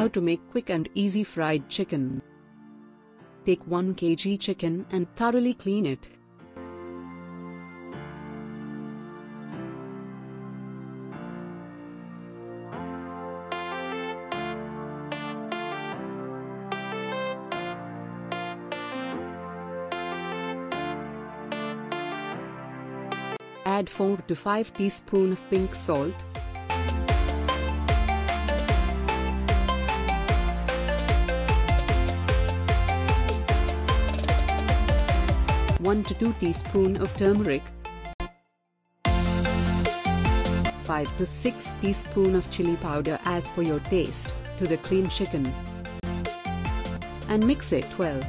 How to make quick and easy fried chicken. Take 1 kg chicken and thoroughly clean it. Add 4 to 5 teaspoons of pink salt, 1 to 2 teaspoons of turmeric, 5 to 6 teaspoons of chili powder as per your taste, to the clean chicken, and mix it well.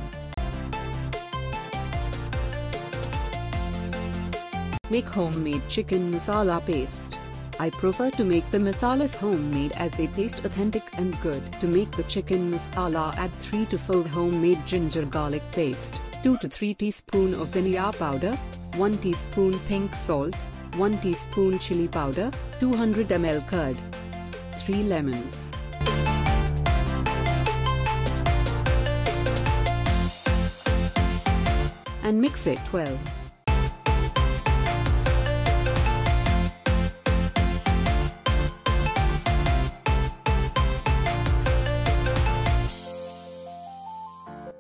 Make homemade chicken masala paste. I prefer to make the masalas homemade as they taste authentic and good. To make the chicken masala, add 3 to 4 homemade ginger garlic paste, 2 to 3 teaspoons of dhania powder, 1 teaspoon pink salt, 1 teaspoon chili powder, 200 ml curd, 3 lemons. And mix it well.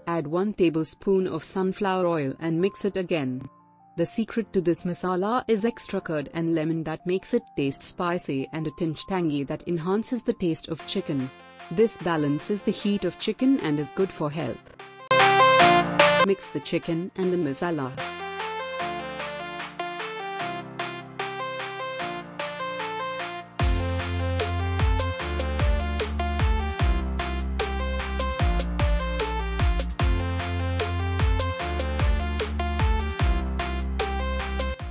Add 1 tablespoon of sunflower oil and mix it again. The secret to this masala is extra curd and lemon that makes it taste spicy and a tinch tangy that enhances the taste of chicken. This balances the heat of chicken and is good for health. Mix the chicken and the masala.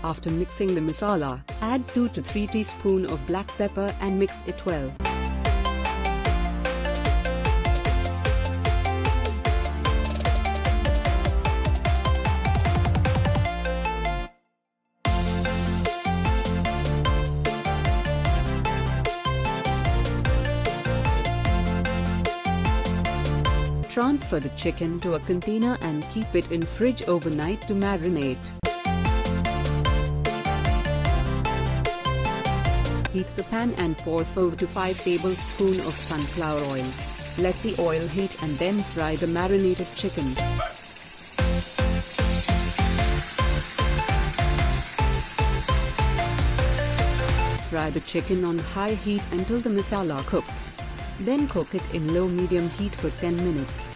After mixing the masala, add 2 to 3 teaspoons of black pepper and mix it well. Transfer the chicken to a container and keep it in fridge overnight to marinate. Heat the pan and pour 4 to 5 tablespoons of sunflower oil. Let the oil heat and then fry the marinated chicken. Fry the chicken on high heat until the masala cooks. Then cook it in low-medium heat for 10 minutes.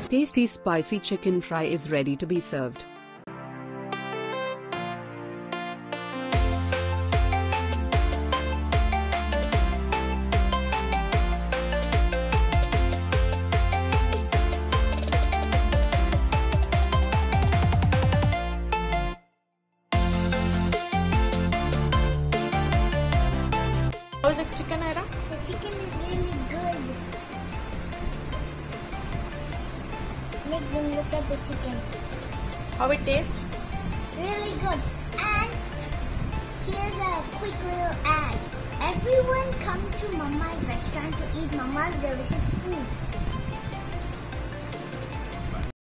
Tasty spicy chicken fry is ready to be served. How is the chicken, Ira? The chicken is really good. Make them look at the chicken. How it tastes? Really good. And here's a quick little ad. Everyone come to Mama's restaurant to eat Mama's delicious food.